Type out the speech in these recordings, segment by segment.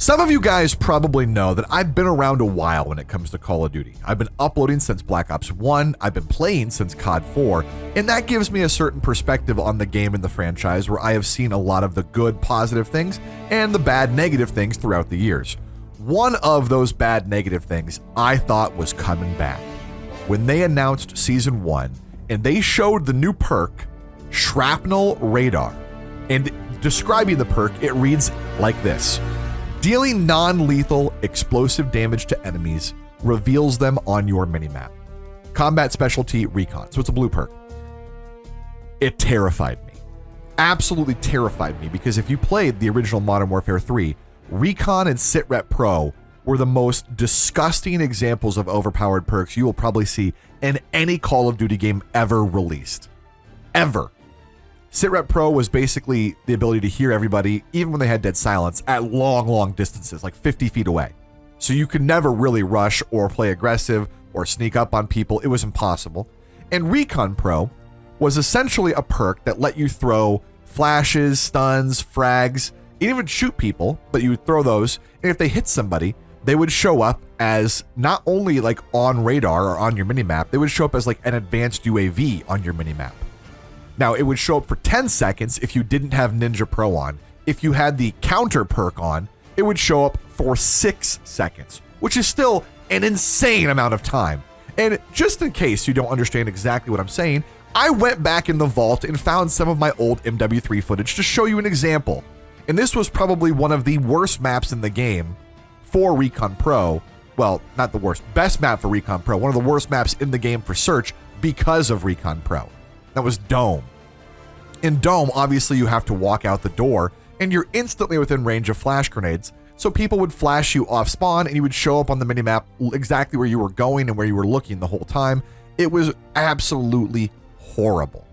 Some of you guys probably know that I've been around a while when it comes to Call of Duty. I've been uploading since Black Ops 1, I've been playing since COD 4, and that gives me a certain perspective on the game and the franchise where I have seen a lot of the good, positive things and the bad, negative things throughout the years. One of those bad, negative things I thought was coming back. When they announced Season 1 and they showed the new perk, Shrapnel Radar, and describing the perk, it reads like this. Dealing non-lethal explosive damage to enemies reveals them on your minimap. Combat specialty recon. So it's a blue perk. It terrified me. Absolutely terrified me because if you played the original Modern Warfare 3, Recon and Sitrep Pro were the most disgusting examples of overpowered perks you will probably see in any Call of Duty game ever released. Ever. Sitrep Pro was basically the ability to hear everybody, even when they had dead silence, at long, long distances, like 50 feet away. So you could never really rush or play aggressive or sneak up on people. It was impossible. And Recon Pro was essentially a perk that let you throw flashes, stuns, frags, and even shoot people, but you would throw those, and if they hit somebody, they would show up as not only like on radar or on your minimap, they would show up as like an advanced UAV on your minimap. Now, it would show up for 10 seconds if you didn't have Ninja Pro on. If you had the counter perk on, it would show up for 6 seconds, which is still an insane amount of time. And just in case you don't understand exactly what I'm saying, I went back in the vault and found some of my old MW3 footage to show you an example. And this was probably one of the worst maps in the game for Recon Pro. Well, not the worst, best map for Recon Pro. One of the worst maps in the game for search because of Recon Pro. That was Dome. In Dome, obviously you have to walk out the door and you're instantly within range of flash grenades. So people would flash you off spawn and you would show up on the minimap exactly where you were going and where you were looking the whole time. It was absolutely horrible.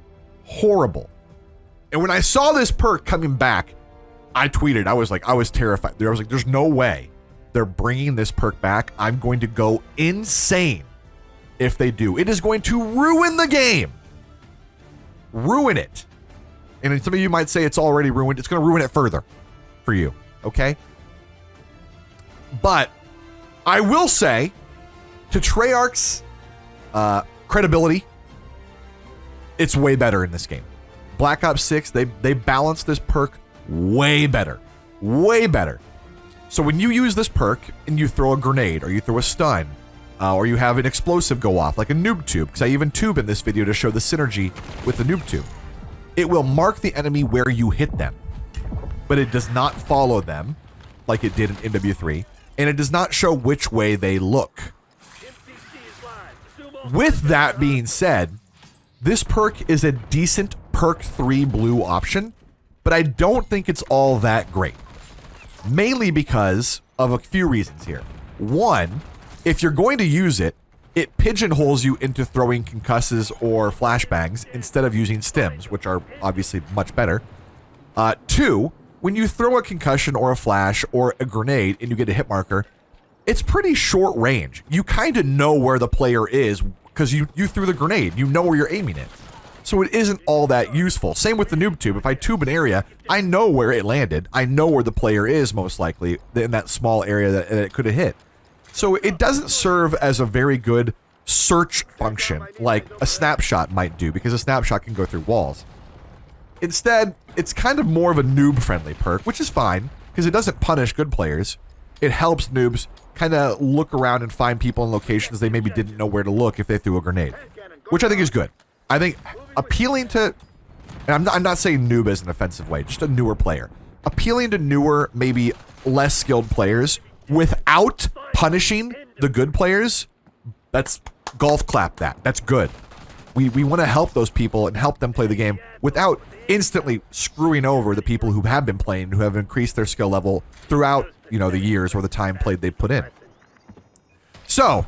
Horrible. And when I saw this perk coming back, I tweeted, I was terrified. I was like, there's no way they're bringing this perk back. I'm going to go insane if they do. It is going to ruin the game. Ruin it. And some of you might say it's already ruined. It's going to ruin it further for you. Okay? But I will say to Treyarch's credibility, it's way better in this game. Black Ops 6, they balanced this perk way better. Way better. So when you use this perk and you throw a grenade or you throw a stun or you have an explosive go off like a noob tube, because I even tube in this video to show the synergy with the noob tube, it will mark the enemy where you hit them, but it does not follow them like it did in MW3, and it does not show which way they look. With that being said, this perk is a decent perk 3 blue option, but I don't think it's all that great. Mainly because of a few reasons here. One, if you're going to use it, it pigeonholes you into throwing concusses or flashbangs instead of using stims, which are obviously much better. Two, when you throw a concussion or a flash or a grenade and you get a hit marker, it's pretty short range. You kind of know where the player is because you threw the grenade. You know where you're aiming it. So it isn't all that useful. Same with the noob tube. If I tube an area, I know where it landed. I know where the player is most likely in that small area that it could have hit. So it doesn't serve as a very good search function like a snapshot might do, because a snapshot can go through walls. Instead, it's kind of more of a noob-friendly perk, which is fine, because it doesn't punish good players. It helps noobs kind of look around and find people in locations they maybe didn't know where to look if they threw a grenade, which I think is good. I think appealing to, and I'm not saying noob as an offensive way, just a newer player. Appealing to newer, maybe less skilled players without punishing the good players, that's golf clap that. That's good. We want to help those people and help them play the game without instantly screwing over the people who have been playing, who have increased their skill level throughout, the years or the time played they put in. So,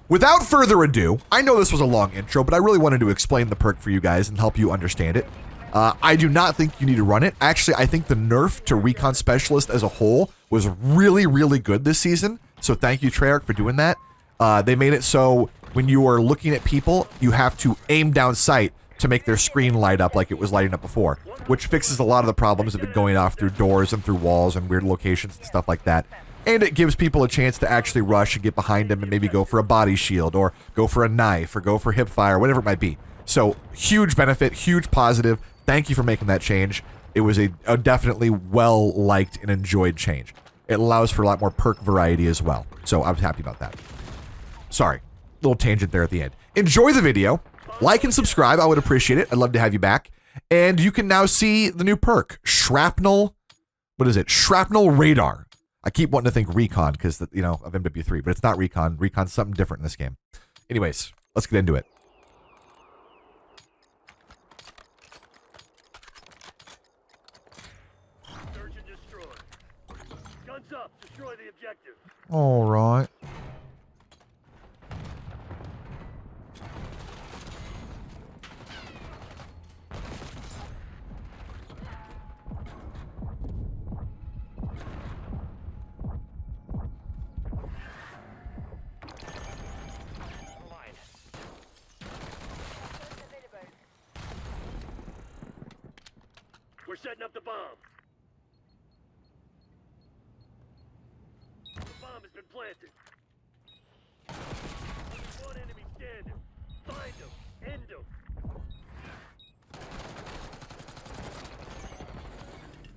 without further ado, I know this was a long intro, but I really wanted to explain the perk for you guys and help you understand it. I do not think you need to run it. Actually, I think the nerf to Recon Specialist as a whole was really, really good this season. So thank you, Treyarch, for doing that. They made it so when you are looking at people, you have to aim down sight to make their screen light up like it was lighting up before, which fixes a lot of the problems of it going off through doors and through walls and weird locations and stuff like that. and it gives people a chance to actually rush and get behind him and maybe go for a body shield or go for a knife or go for hip fire, whatever it might be. So huge benefit, huge positive. Thank you for making that change. It was a definitely well-liked and enjoyed change. It allows for a lot more perk variety as well. So I was happy about that. Sorry, little tangent there at the end. Enjoy the video. Like and subscribe. I would appreciate it. I'd love to have you back. And you can now see the new perk, Shrapnel. What is it? Shrapnel Radar. I keep wanting to think Recon because, you know, of MW3, but it's not Recon. Recon's something different in this game. Anyways, let's get into it. Search and destroy. Guns up. Destroy the objective. All right. We're setting up the bomb. The bomb has been planted. Only one enemy standing. Find him. End him.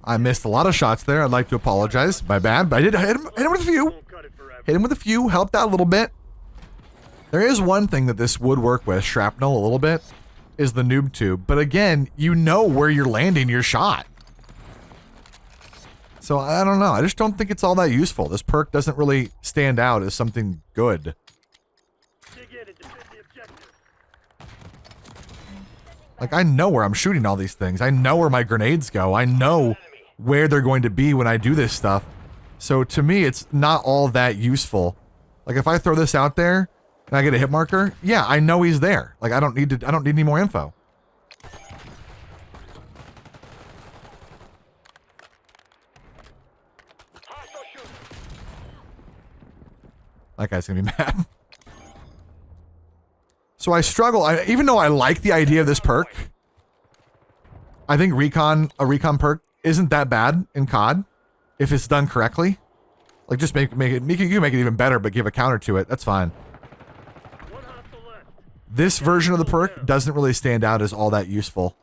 I missed a lot of shots there. I'd like to apologize. My bad, but I did hit him with a few. Won't cut it forever. Hit him with a few. Helped out a little bit. There is one thing that this would work with, shrapnel, a little bit, is the noob tube. But again, you know where you're landing your shot. So I don't know. I just don't think it's all that useful. This perk doesn't really stand out as something good. Dig in and defend the objective. Like, I know where I'm shooting all these things. I know where my grenades go. I know where they're going to be when I do this stuff. So to me, it's not all that useful. Like, if I throw this out there and I get a hit marker, yeah, I know he's there. Like, I don't need any more info. Hostile shooter. That guy's gonna be mad. So I struggle. Even though I like the idea of this perk, I think a recon perk isn't that bad in COD if it's done correctly. Like, just you can make it even better, but give a counter to it. That's fine. One hostile left. This version of the perk doesn't really stand out as all that useful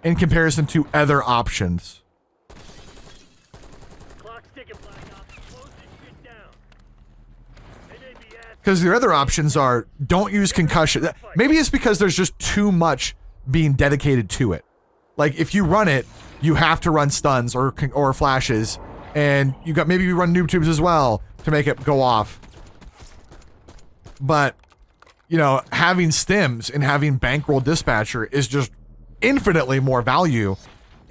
in comparison to other options. Clock's ticking, Black Ops. Close this shit down. They may be asking. Because the other options are, don't use concussion. Maybe it's because there's just too much being dedicated to it. Like, if you run it, you have to run stuns or flashes, and maybe you run noob tubes as well to make it go off. But, you know, having stims and having bankroll dispatcher is just infinitely more value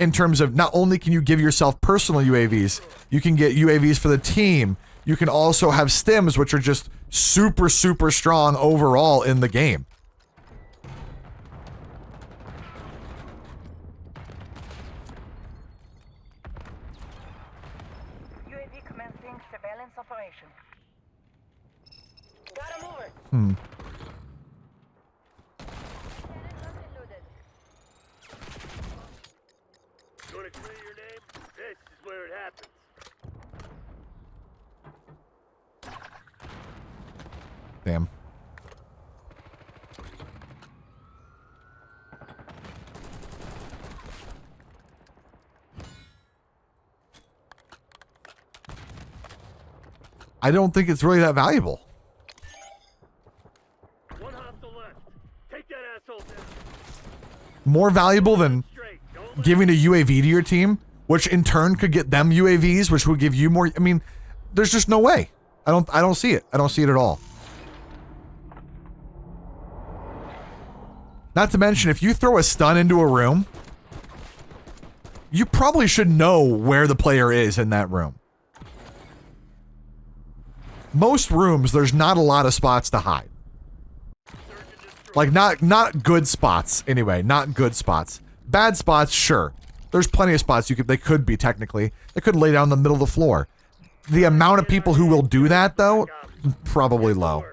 in terms of not only can you give yourself personal UAVs, you can get UAVs for the team. You can also have stims, which are just super, super strong overall in the game. UAV commencing surveillance operation. Got him over. You want to clear your name? This is where it happens. Damn. I don't think it's really that valuable. One hostile left. Take that asshole down. More valuable than Straight. Don't let giving a UAV to your team, which in turn could get them UAVs, which would give you more. I mean, there's just no way. I don't see it. I don't see it at all. Not to mention, if you throw a stun into a room, you probably should know where the player is in that room. Most rooms, there's not a lot of spots to hide. Like, not good spots, anyway. Not good spots. Bad spots, sure. There's plenty of spots they could be, technically. They could lay down in the middle of the floor. The amount of people who will do that, though, probably low.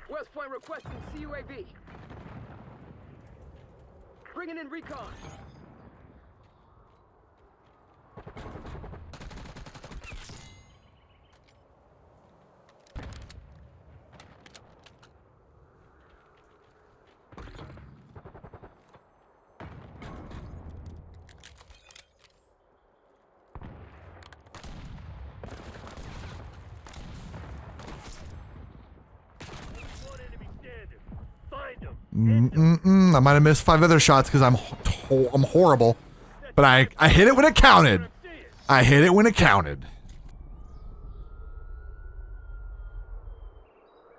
West Point requesting CUAV. Bringing in recon. I might have missed 5 other shots because I'm horrible. But I hit it when it counted. I hit it when it counted.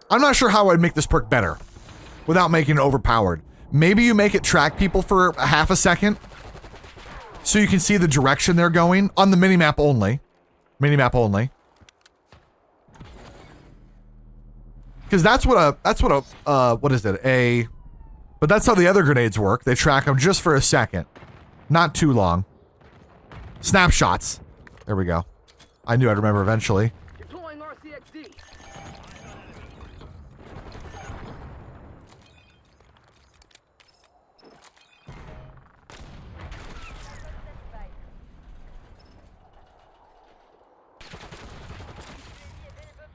I'm not sure how I'd make this perk better without making it overpowered. Maybe you make it track people for a half a second so you can see the direction they're going on the minimap only. Minimap only. Because that's what what is it? But that's how the other grenades work. They track them just for a second. Not too long. Snapshots. There we go. I knew I'd remember eventually. Deploying RCXD.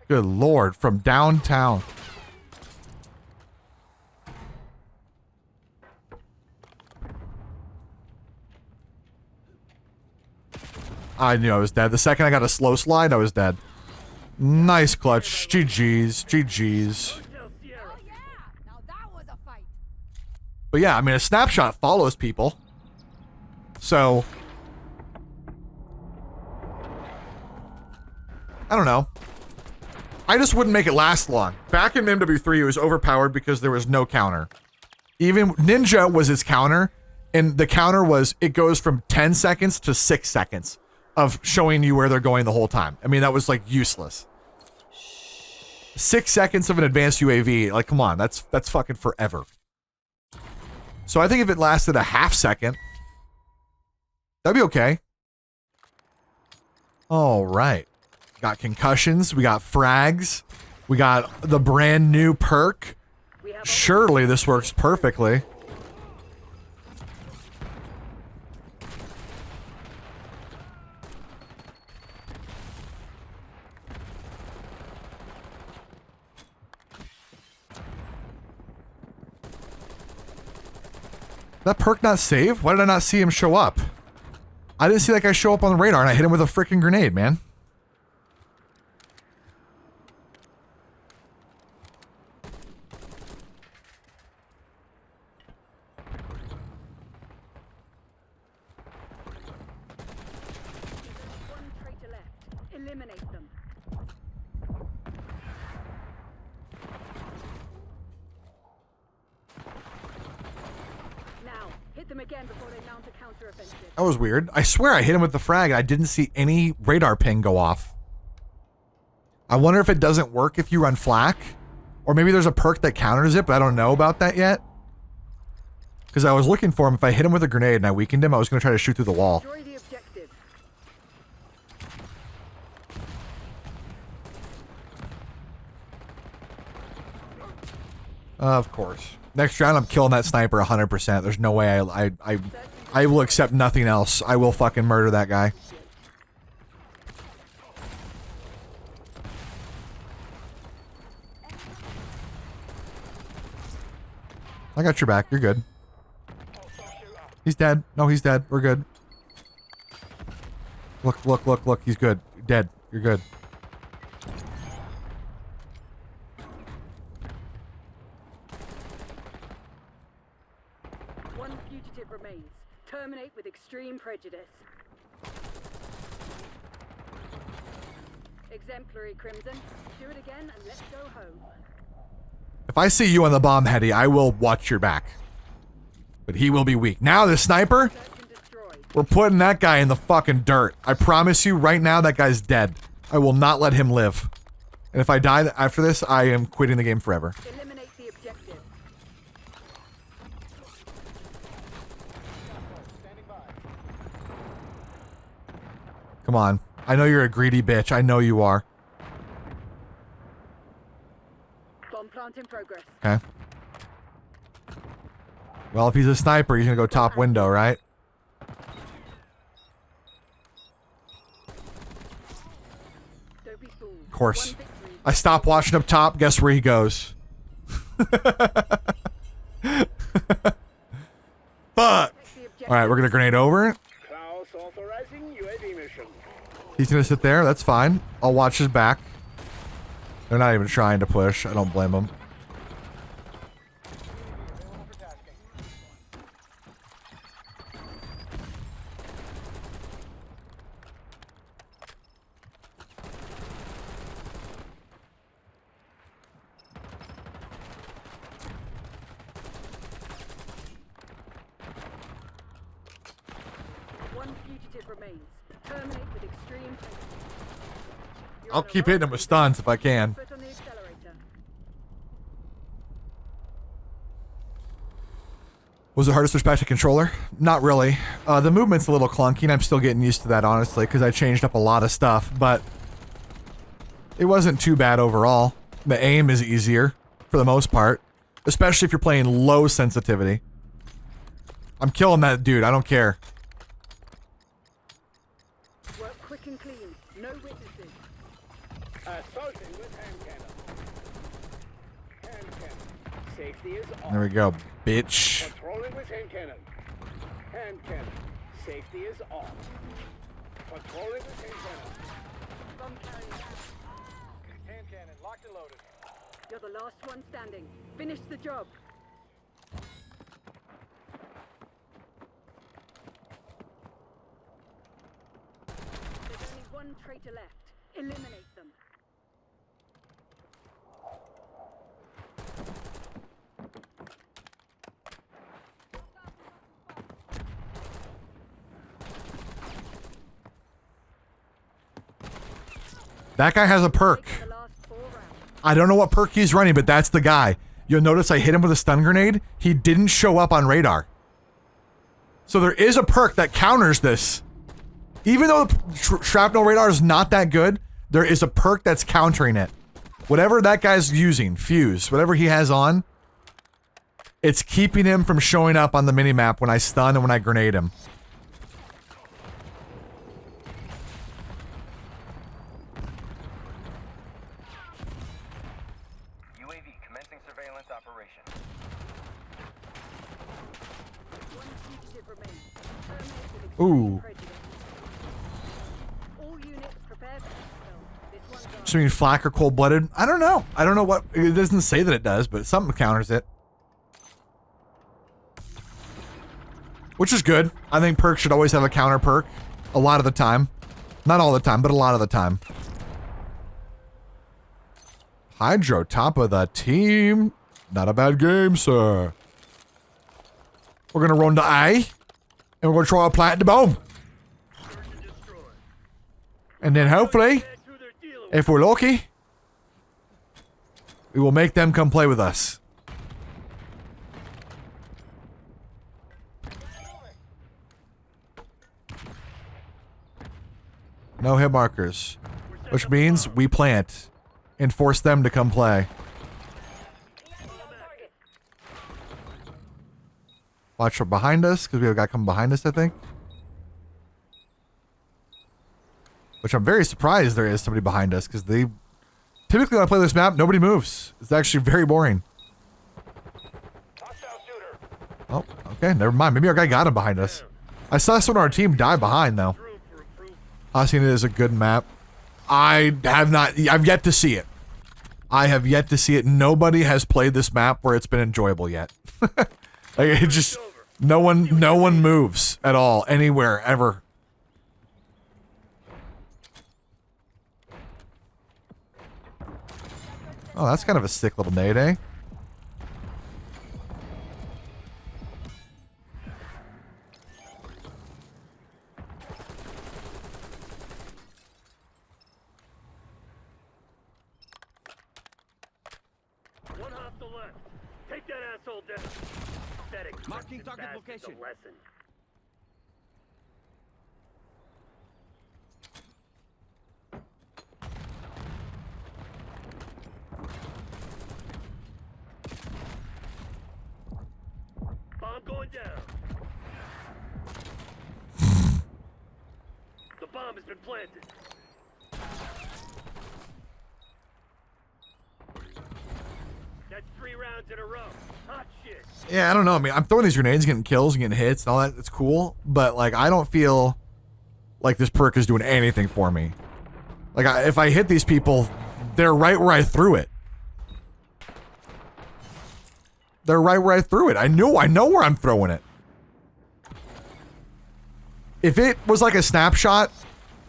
Good lord, from downtown. I knew I was dead. The second I got a slow slide, I was dead. Nice clutch. GG's. GG's. Hotel Sierra. Oh yeah! Now that was a fight. But yeah, I mean, a snapshot follows people. So... I don't know. I just wouldn't make it last long. Back in MW3, it was overpowered because there was no counter. Even Ninja was its counter, and the counter was, it goes from 10 seconds to 6 seconds of showing you where they're going the whole time. I mean, that was like useless. 6 seconds of an advanced UAV, like, come on, that's fucking forever. So I think if it lasted a half second, that'd be okay. All right. Got concussions, we got frags, we got the brand new perk. Surely this works perfectly. That perk not save? Why did I not see him show up? I didn't see that guy show up on the radar and I hit him with a freaking grenade, man. One traitor left. Eliminate them. Now, hit them again before they mount a counter-offensive. That was weird. I swear I hit him with the frag and I didn't see any radar ping go off. I wonder if it doesn't work if you run flak. Or maybe there's a perk that counters it, but I don't know about that yet. Because I was looking for him. If I hit him with a grenade and I weakened him, I was going to try to shoot through the wall. Destroy the objective. Of course. Next round, I'm killing that sniper 100%. There's no way I will accept nothing else. I will fucking murder that guy. I got your back. You're good. He's dead. No, he's dead. We're good. Look, look, look, look. He's good. Dead. You're good. One fugitive remains. Terminate with extreme prejudice. Exemplary, Crimson. Do it again and let's go home. If I see you on the bomb, Hetty, I will watch your back. But he will be weak. Now the sniper, Search and destroy. we're putting that guy in the fucking dirt. I promise you right now that guy's dead. I will not let him live. And if I die after this, I am quitting the game forever. Eliminate the objective. Come on. I know you're a greedy bitch. I know you are. Bomb plant in progress. Okay. Well, if he's a sniper, he's gonna go top window, right? Don't be fooled. Of course. One victory. I stop watching up top. Guess where he goes? Fuck. All The objective. right, we're gonna grenade over. Klaus authorizing UAV mission. He's gonna sit there. That's fine. I'll watch his back. They're not even trying to push. I don't blame them. fugitive remains. Terminate with extreme prejudice. You're I'll on a keep roll. hitting him with stuns if I can. Foot on the accelerator. Was it hard to switch back to controller? Not really. The movement's a little clunky, and I'm still getting used to that, honestly, because I changed up a lot of stuff, but it wasn't too bad overall. The aim is easier, for the most part, especially if you're playing low sensitivity. I'm killing that dude, I don't care. Work quick and clean. No witnesses. Assaulting with hand cannon. Hand cannon. Safety is off. There we go, bitch. Patrolling with hand cannon. Hand cannon. Safety is off. Patrolling with hand cannon. Bomb carrier down. Hand cannon locked and loaded. You're the last one standing. Finish the job. There's only one traitor left. Eliminate them. That guy has a perk. Take the last 4 rounds. I don't know what perk he's running, but that's the guy. You'll notice I hit him with a stun grenade. He didn't show up on radar. So there is a perk that counters this. Even though the shrapnel radar is not that good, there is a perk that's countering it. Whatever that guy's using, fuse, whatever he has on, it's keeping him from showing up on the minimap when I stun and when I grenade him. UAV commencing surveillance operation. One fugitive remains. Terminate with Ooh. extreme prejudice. All units prepare for exfil. This one's ours. So you mean flak or cold-blooded? I don't know. I don't know what... It doesn't say that it does, but something counters it. Which is good. I think perks should always have a counter perk. A lot of the time. Not all the time, but a lot of the time. Hydro, top of the team. Not a bad game, sir. We're gonna run to A. And we're gonna try to plant the bomb. Search and destroy. And then hopefully, That's who they're dealing with. if we're lucky, we will make them come play with us. No hit markers, which means we plant and force them to come play. Watch for behind us, because we have a guy coming behind us, I think. Which I'm very surprised there is somebody behind us, because they... Typically when I play this map, nobody moves. It's actually very boring. Hostile shooter. Oh, okay, never mind. Maybe our guy got him behind us. I saw someone on our team die behind, though. Room for improvement. Hacienda is a good map. I've yet to see it. I have yet to see it. Nobody has played this map where it's been enjoyable yet. Like, it just, no one moves at all, anywhere, ever. Oh, that's kind of a sick little nade, eh? One hostile left. Take that asshole down. Pathetic. Marking That's target a location. lesson. Bomb going down. The bomb has been planted. That's 3 rounds in a row. Hot shit. Yeah, I don't know. I mean, I'm throwing these grenades, getting kills, and getting hits, and all that. It's cool, but like, I don't feel like this perk is doing anything for me. Like, if I hit these people, they're right where I threw it. They're right where I threw it. I know where I'm throwing it. If it was like a snapshot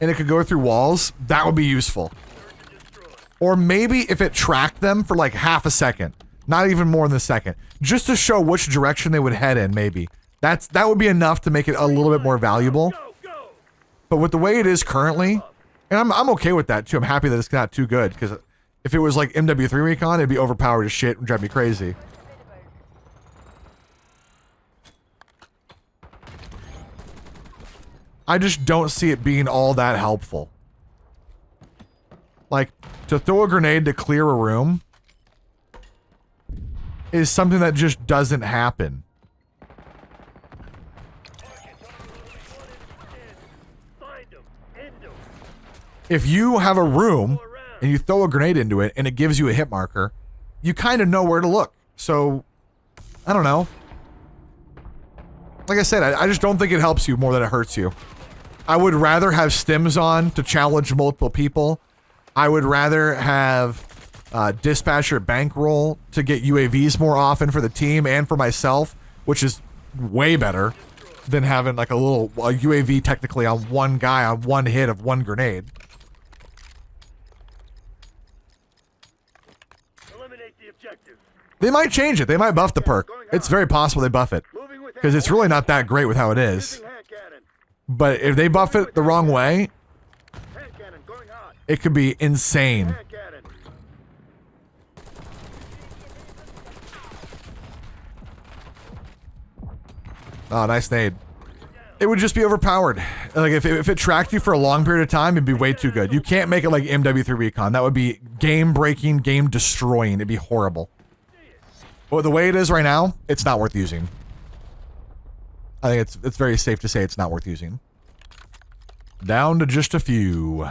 and it could go through walls, that would be useful. Search and destroy. Or maybe if it tracked them for like half a second, not even more than a second, just to show which direction they would head in. Maybe that would be enough to make it a little bit more valuable. Go, go. But with the way it is currently, and I'm okay with that too. I'm happy that it's not too good, because if it was like MW3 Recon, it'd be overpowered as shit and drive me crazy. I just don't see it being all that helpful. Like, to throw a grenade to clear a room is something that just doesn't happen. Find them. End them. If you have a room and you throw a grenade into it and it gives you a hit marker, you kind of know where to look. So, I don't know. Like I said, I just don't think it helps you more than it hurts you. I would rather have stims on to challenge multiple people. I would rather have dispatcher bankroll to get UAVs more often for the team and for myself, which is way better than having like a UAV technically on one guy on one hit of one grenade. Eliminate the objective. They might change it. They might buff the perk. It's very possible they buff it, because it's really not that great with how it is. But if they buff it the wrong way, it could be insane. Oh, nice nade. It would just be overpowered. Like, if it tracked you for a long period of time, it'd be way too good. You can't make it like MW3 Recon. That would be game-breaking, game-destroying. It'd be horrible. But the way it is right now, it's not worth using. I think it's very safe to say it's not worth using. Down to just a few.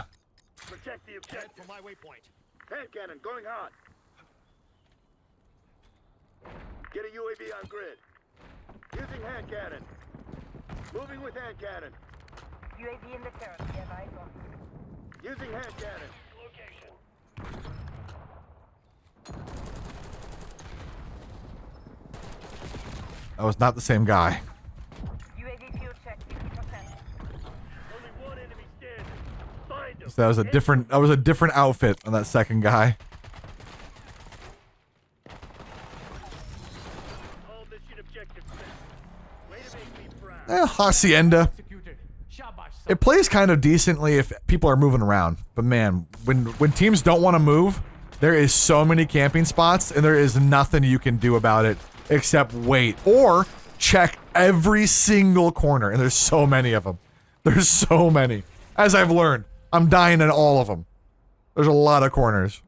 Protect the objective. For my waypoint. Hand cannon going hot. Get a UAV on grid. Using hand cannon. Moving with hand cannon. UAV in the turret. We have eyes on. Using hand cannon. Location. That was not the same guy. UAV fuel check 50%. Only one enemy standing. Find them. So that was a different outfit on that second guy. All mission objectives met. Way to make me proud. Hacienda. It plays kind of decently if people are moving around. But man, when teams don't want to move, there is so many camping spots and there is nothing you can do about it except wait or check every single corner. And there's so many of them. There's so many. As I've learned, I'm dying in all of them. There's a lot of corners.